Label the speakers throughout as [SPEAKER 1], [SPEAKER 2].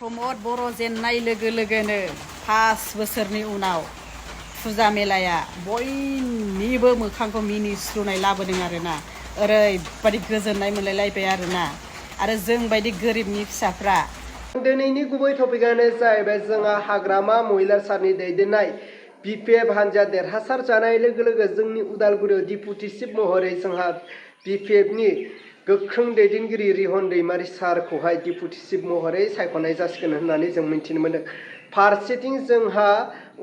[SPEAKER 1] प्रमद बर' जेननाय लोगो लोगोनो 5 बोसोरनि उनाव फुजा मेलाया बयनिबो मोखांखौ मिनिस्लुनाय लाबोदों आरोना ओरैबायदि गोजोननाय मोनलायलायबाय आरोना आरो जों बायदि गोरिबनि फिसाफ्रा
[SPEAKER 2] दिनैनि गुबै टपिकआनो जाहैबाय जोंहा हाग्रामा महिलार सारनि दैदेननाय बिपिएफ हानजा देरहासार जानाय लोगो लोगो जोंनि उदालगुरियाव डिपुटि चिफ महरै जोंहा बिपिएफनि गोख्रों दैदेनगिरि रिहन दैमारि सारखौहाय डिपुटि चिफ महरै सायख'नाय जासिगोन होननानै जों मिथिनो मोनदों। फारसेथिं जोंहा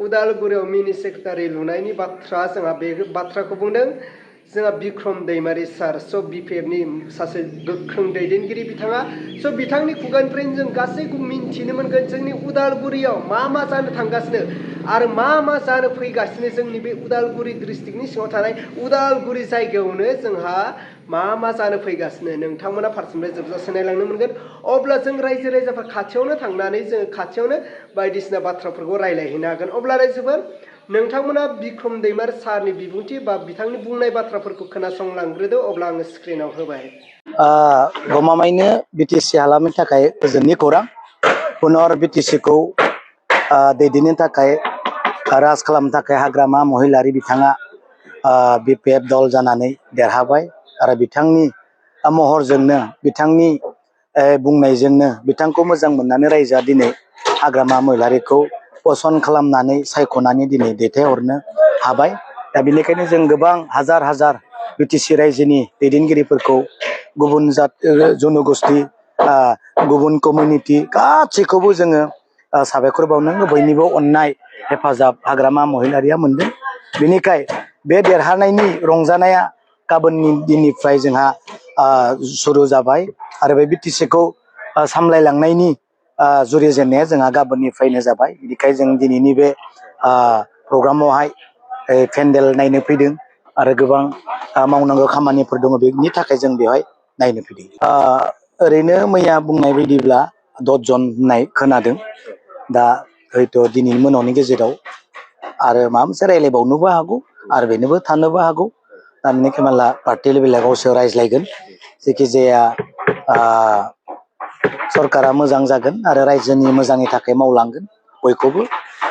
[SPEAKER 2] उदालगुरियाव मिनि सेक्रेटारि लुनायनि बाथ्रा जोंहा बे बाथ्राखौ बुंदों जोंहा बिक्रम दैमारि सार स' बिपिएफनि सासे गोख्रों दैदेनगिरि बिथाङा स' बिथांनि खुगानिफ्रायनो जों गासैखौ मिन्थिनो मोनगोन जोंनि उदालगुरियाव मा जानो थांगासिनो आरो मा जानो फैगासिनो जोंनि बे उदालगुरि डिस्ट्रिक्टनि सिङाव थानाय उदालगुरि जायगायावनो जोंहा मा जानो फैगासिनो नोंथांमोना फारसेनिफ्राय जोबजासे नायलांनो मोनगोन। अब्ला जों रायजो राजाफोर खाथियावनो थांनानै जों खाथियावनो बायदिसिना बाथ्राफोरखौ रायलायहैनो हागोन। अब्ला रायजोफोर नोंथांमोना बिक्रम दैमारि सारनि बिबुंथि बा बिथांनि बुंनाय बाथ्राफोरखौ खोनासंलांग्रोदो अब्ला आङो स्क्रिनाव होबाय।
[SPEAKER 3] गमामायैनो बिटिसि हालामनि थाखाय गोजोननि खौरां पुनर बिटिसिखौ दैदेननो थाखाय राज खालामनो थाखाय हाग्रामा महिलारि बिथाङा बिपिएफ दल जानानै देरहाबाय आरो बिथांनि महरजोंनो बिथांनि बुंनायजोंनो बिथांखौ मोजां मोननानै रायजोआ दिनै हाग्रामा महिलारिखौ पसन्द खालामनानै सायख'नानै दिनै दैथायहरनो हाबाय। दा बेनिखायनो जों गोबां हाजार बिटिसि रायजोनि दैदेनगिरिफोरखौ गुबुन जनगोष्ठी गुबुन कमिउनिटि गासैखौबो जोङो साबायखर बावनांगौ बयनिबो अननाय हेफाजाब हाग्रामा महिलारिया मोनदों। बेनिखाय बे देरहानायनि रंजानाया गाबोननि दिननिफ्राय जोंहा सुरु जाबाय आरो बे बिटिसिखौ सामलायलांनायनि जुरिजेननाया जोंहा गाबोननिफ्रायनो जाबाय। बेनिखायनो जों दिनैनि बे प्रग्रामावहाय पेन्डेल नायनो फैदों आरो गोबां मावनांगौ खामानिफोर दङ बेनि थाखाय जों बेवहाय नायनो फैदों। ओरैनो मैया बुंनाय बायदिब्ला 10 जन होननाय खोनादों। दा हयथ' दिनैनि मोनानि गेजेराव आरो माबा मोनसे रायज्लायबावनोबो हागौ आरो बेनोबो थानोबो हागौ। दा बेनिखायनो माला पार्टि लेभेलाव गावसोर रायज्लायगोन। जेखिजाया सरकारा मोजां जागोन आरो रायजोनि मोजांनि थाखाय मावलांगोन बयखौबो।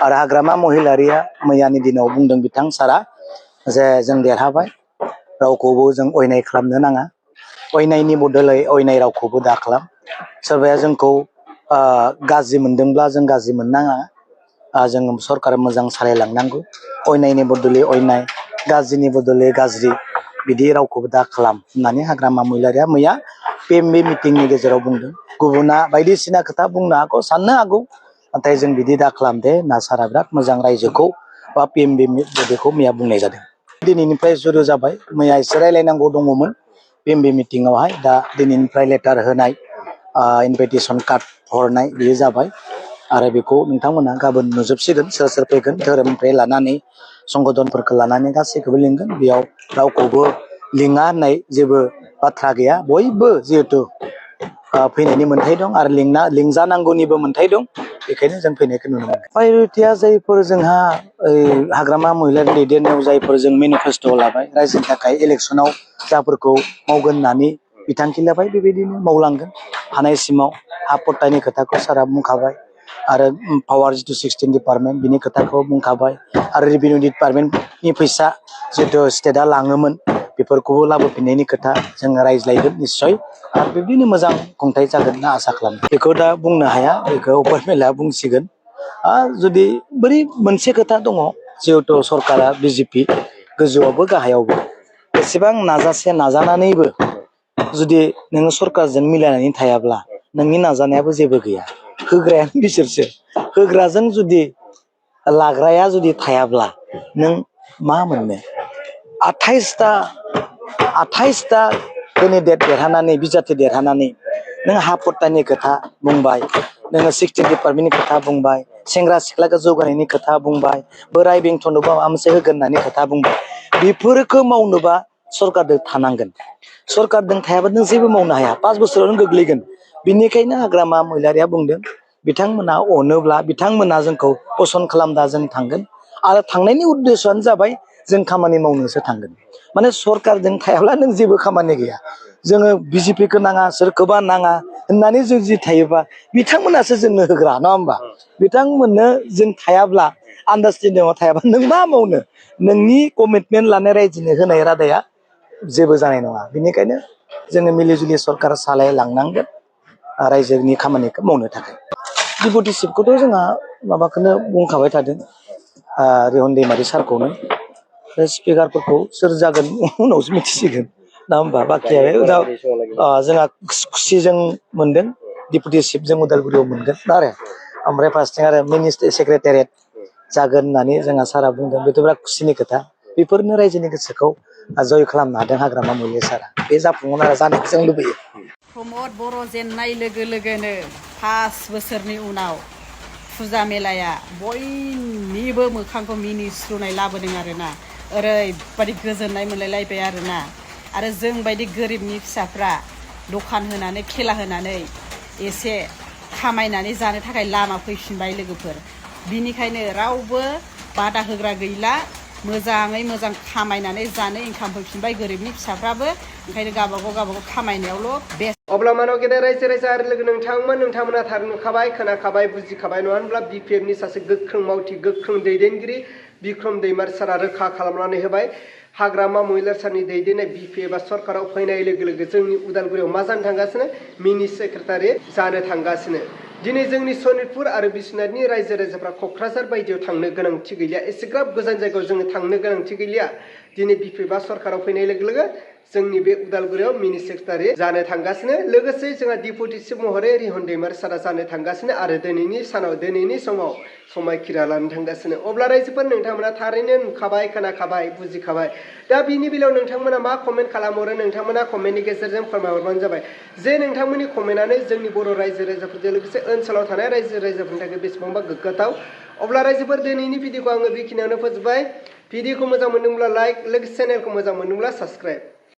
[SPEAKER 3] आरो हाग्रामा महिलारिया मैयानि दिनाव बुंदों बिथां सारा जे जों देरहाबाय रावखौबो जों अयनाय खालामनो नाङा अयनायनि बदलै अयनाय रावखौबो दा खालाम। सोरबाया जोंखौ गाज्रि मोनदोंब्ला जों गाज्रि मोननाङा जों सरकारा मोजां सालायलांनांगौ अयनायनि बदलै अयनाय गाज्रिनि बदलै गाज्रि बिदि रावखौबो दा खालाम होननानै हाग्रामा महिलारिया मैया बे मिटिंनि गेजेराव बुंदों। गुबुना बायदिसिना खोथा बुंनो हागौ साननो हागौ नाथाय जों बिदि दा खालामदे होनना सारा बिराद मोजां रायजोखौ बा पिएमबि बेखौ मैया बुंनाय जादों। दिनैनिफ्राय सुरु जाबाय मैया एसे रायलायनांगौ दङमोन पिएमबि मिटिंआवहाय दा दिनैनिफ्राय लेटार होनाय इनभाइटेसन कार्ड हरनाय बेयो जाबाय आरो बेखौ नोंथांमोना गाबोन नुजोबसिगोन सोर फैगोन धोरोमनिफ्राय लानानै संगठनफोरखौ लानानै गासैखौबो लिंगोन। बेयाव रावखौबो लिङा होननाय जेबो बाथ्रा गैया बयबो जिहेथु फैनायनि मोन्थाय दं आरो लिंजानांगौनिबो मोन्थाय दं बेखायनो जों फैनायखौ नुनो मोनो। प्रायरिटिया जायफोर जोंहा हाग्रामा महिलारि दैदेननायाव जायफोर जों मेनिफेस्ट' लाबाय रायजोनि थाखाय इलेक्सनाव जाफोरखौ मावगोन होननानै बिथांखि लाबाय बेबायदिनो मावलांगोन हानायसिमाव। हा पट्टानि खोथाखौ सारा बुंखाबाय आरो पावार जिथु 16 डिपार्टमेन्ट बिनि खोथाखौ बुंखाबाय आरो रेभिनिउ डिपार्टमेन्टनि फैसा जिथु स्टेटआ लाङोमोन बेफोरखौबो लाबोफिननायनि खोथा जोङो रायज्लायगोन निस्सय आरो बिदिनो मोजां खुंथाय जागोन होनना आसा खालामो। बेखौ दा बुंनो हाया बेखौ अपारमेला बुंसिगोन। जुदि बोरै मोनसे खोथा दङ जिहेथु सरकारा बिजेपि गोजौआवबो गाहायावबो एसेबां नाजानानैबो जुदि नोङो सरकारजों मिलायनानै थायाब्ला नोंनि नाजानायाबो जेबो गैया। होग्रायानो बिसोरसो होग्राजों जुदि लाग्राया जुदि थायाब्ला नों मा मोननो। 28टा केन्डिडेट देरहानानै बिजाथि देरहानानै नों हा पट्टानि खोथा बुंबाय नोङो 16 डिपार्टमेन्टनि खोथा बुंबाय सेंग्रा सिख्लाखौ जौगानायनि खोथा बुंबाय बोराय बेंथननोबो माबा मोनसे होगोन होननानै खोथा बुंबाय बेफोरखौ मावनोबा सरकारजों थानांगोन। सरकारजों थायाबा नों जेबो मावनो हाया 5 बोसोरावनो गोग्लैगोन। बिनिखायनो हाग्रामा महिलारिया बुंदों बिथांमोना अनोब्ला बिथांमोना जोंखौ पसन्द खालामदा जों थांगोन आरो थांनायनि उद्देश्यआनो जाबाय जों खामानि मावनोसो थांगोन। माने सरकारजों थायाब्ला नों जेबो खामानि गैया। जोङो बिजेपिखौ नाङा सोरखौबा नाङा होननानै जों जुदि थायोबा बिथांमोनासो जोंनो होग्रा नङा होमबा बिथांमोननो जों थायाब्ला आन्डारस्टेन्डिंआव थायाबा नों मा मावनो नोंनि कमिटमेन्ट लानाय रायजोनो होनाय रादाया जेबो जानाय नङा बेनिखायनो जोङो मिलिजुलि सरकार सालायलांनांगोन रायजोनि खामानिखौ मावनो थाखाय डिपुटिशिपखौथ' जोंहा माबाखौनो बुंखाबाय थादों रिहन दैमारि सारखौनो स्पिकारफोरखौ सोर जागोन उनावसो मिथिसिगोन ना होमबा बाखिया जोंहा खुसिजों मोनदों डिपुटिशिप जों उदालगुरियाव मोनगोन आरो ओमफ्राय फार्स्टथिं आरो मिनिस्टार सेक्रेटारियेट जागोन होननानै जोंहा सारा बुंदों बेथ' बिराद खुसिनि खोथा बेफोरनो रायजोनि गोसोखौ जय खालामनो हादों हाग्रामा महिलारि सारा बे जाफुंगोन आरो जानायखौ जों लुबैयो
[SPEAKER 1] प्रमद बर' जेननाय लोगो लोगोनो 5 बोसोरनि उनाव फुजा मेलाया बयनिबो मोखांखौ मिनिस्लुनाय लाबोदों आरोना ओरैबादि गोजोननाय मोनलायलायबाय आरोना आरो जों बायदि गोरिबनि फिसाफ्रा दखान होनानै खेला होनानै एसे खामायनानै जानो थाखाय लामा फैफिनबाय लोगोफोर बिनिखायनो रावबो बादा होग्रा गैला मोजाङै मोजां खामायनानै जानो इनकाम फैफिनबाय गोरिबनि फिसाफ्राबो ओंखायनो गावबागाव खामायनायावल' बेस्ट
[SPEAKER 2] अब्ला मानाव गेदेर रायजो राजा आरो लोगो नोंथांमोना थार नुखाबाय खोनाखाबाय बुजिखाबाय नङा होनब्ला बिपिएफनि सासे गोख्रों मावथि गोख्रों दैदेनगिरि बिक्रम दैमारि सारा रोखा खालामनानै होबाय हाग्रामा महिलारि सारनि दैदेननाय बिपिएफआ सरकाराव फैनाय लोगो लोगो जोंनि उदालगुरियाव मा जानो थांगासिनो मिनि सेक्रेटारि जानो थांगासिनो दिनै जोंनि सनितपुर आरो बिश्वनाथनि रायजो राजाफ्रा क'क्राझार बायदियाव थांनो गोनांथि गैलिया एसेग्राब गोजान जायगायाव जोङो थांनो गोनांथि गैलिया दिनै बिपिएफआ सरकाराव फैनाय लोगो लोगो जोंनि बे उदालगुरियाव मिनि सेक्रेटारि जानो थांगासिनो लोगोसे जोंहा डिपुटि चिफ महरै रिहन दैमारि सारा जानो थांगासिनो आरो दिनैनि समाव समायखिरा लानो थांगासिनो अब्ला रायजोफोर नोंथांमोना थारैनो नुखाबाय खोनाखाबाय बुजिखाबाय दा बिनि बेलायाव नोंथांमोना मा कमेन्ट खालामहरो नोंथांमोना कमेन्टनि गेजेरजों फोरमायहरबानो जाबाय जे नोंथांमोननि कमेन्टआनो जोंनि बर' रायजो राजाफोरजों लोगोसे ओनसोलाव थानाय रायजो राजाफोरनि थाखाय बेसेबांबा गोग्गाथाव अब्ला रायजोफोर दिनैनि भिडिअखौ आङो बेखिनियावनो फोजोबबाय भिडिअखौ मोजां मोनदोंब्ला लाइक लोगोसे चेनेलखौ मोजां मोनदोंब्ला साबस्क्राइब